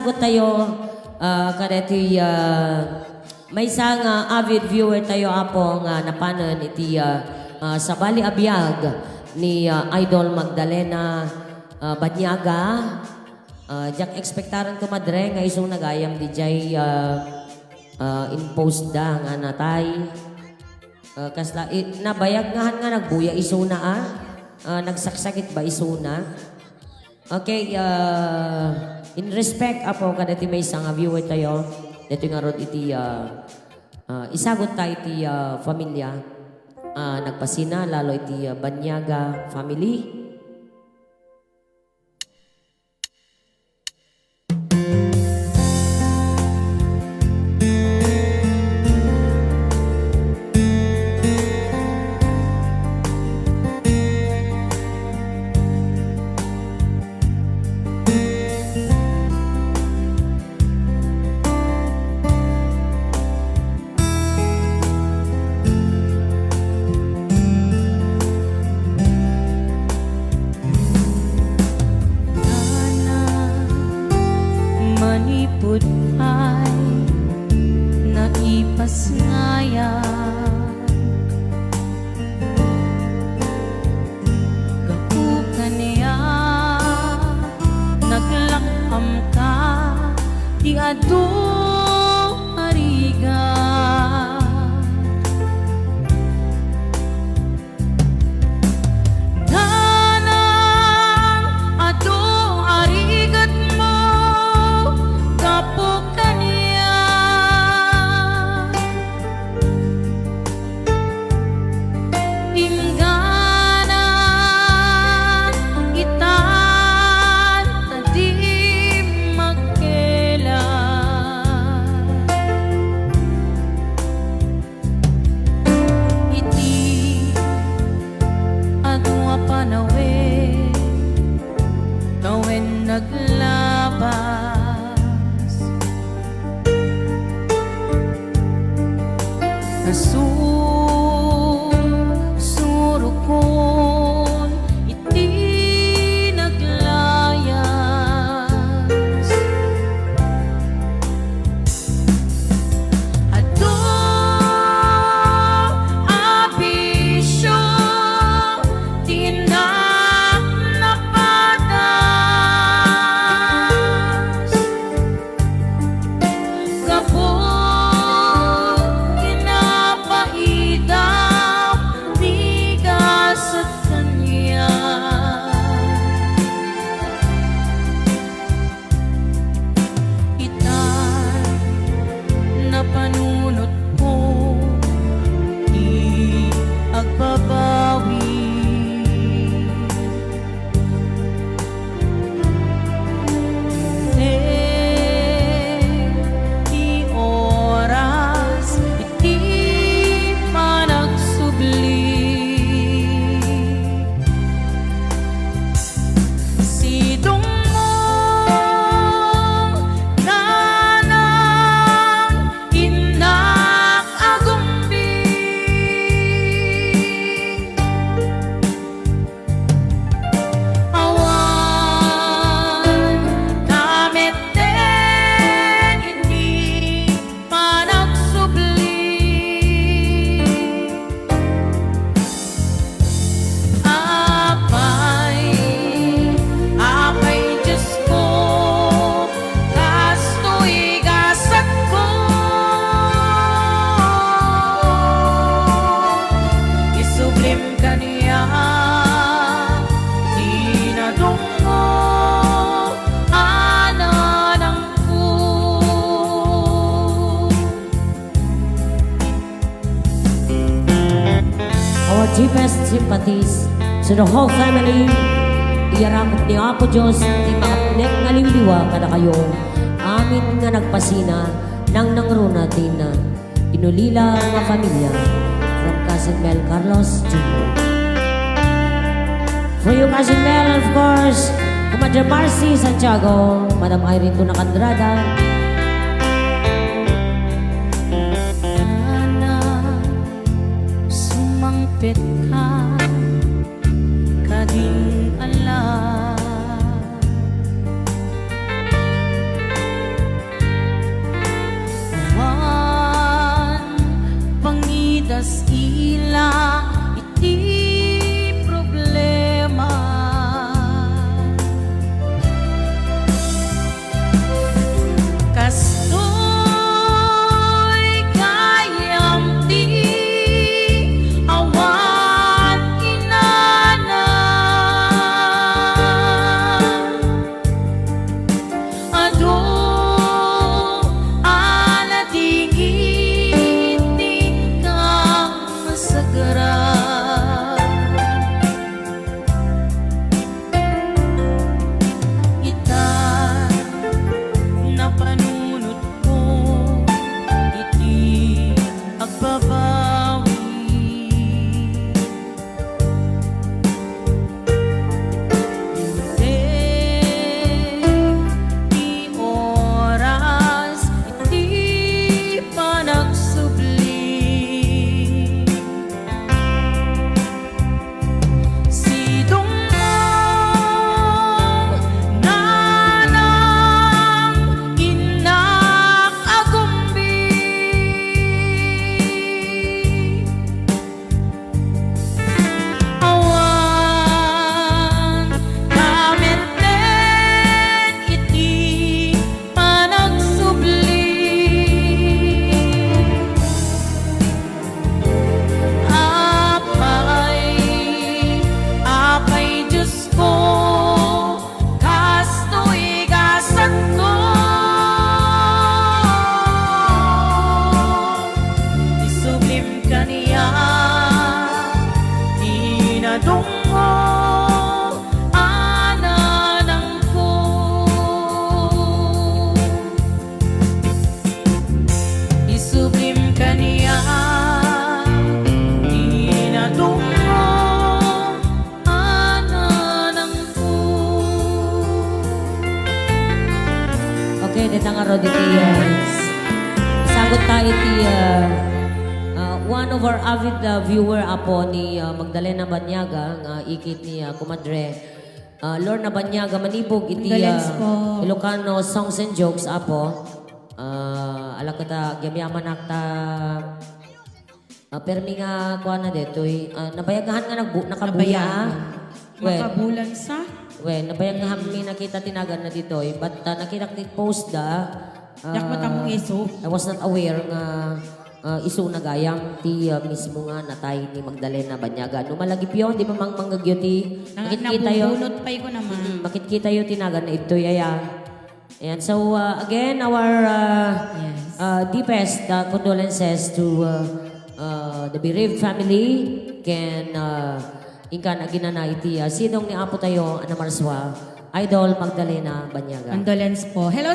Sagot tayo, kadeti, may isang avid viewer tayo apo nga napanan iti sa Bali Abiyag ni Idol Magdalena Banyaga. Diyak ekspektaran ko madre nga isong nagayam di jay in-post da nga natay. Kasla nabayag nga nagbuya isuna nagsaksakit ba isuna. Okay, in respect apo kadati may isang viewer tayo dito nga rod iti isagot tayo iti familia nagpasina lalo iti Banyaga family. Manipod ay naipasngaya gapukan niya naglakam ka di adu ariga naglabas surukon iti naglayas ado abisyo panunot ko di agbabawi di oras iti panagsubli sidong our deepest sympathies to the whole family. Iyaramot ni Apo Diyos di makapnek nga liwliwa kada kayo. Amin nga nagpasina nang nangruna din na inulila nga pamilya from Cousin Mel Carlos Jr. For you, Cousin Mel, of course, Madam Marcy Santiago, Madam Irene Tunacandrada, sumangpit ka kading alam Okay, dito nga Rod, iti, sagot tayo iti, one of our avid viewer apo ni Magdalena Banyaga, nga ikit ni Kumadre, Lorna Banyaga, manibog iti Condolence po. Ilocano Songs and Jokes apo. Ala ko ta, gyamyaman akta, permi nga kuha na dito, nabayagahan nga nakabuya. Makabulan sa? Well, nabayag nga kami nakita tinagan na dito but nakita ko post da. Yak matamong iso. I was not aware nga iso na gayang ti mismo nga natay ni Magdalena Banyaga. No malagip yun, di ba mang manggagyo makikita yun. Nabubunot pa ko naman. Makikita yun tinagan na ito yaya. Ayan, so again, our deepest condolences to the bereaved family can ingkan aginana iti sidong ni apo tayo Ana Marswa, Idol Magdalena Banyaga. Condolence po. Hello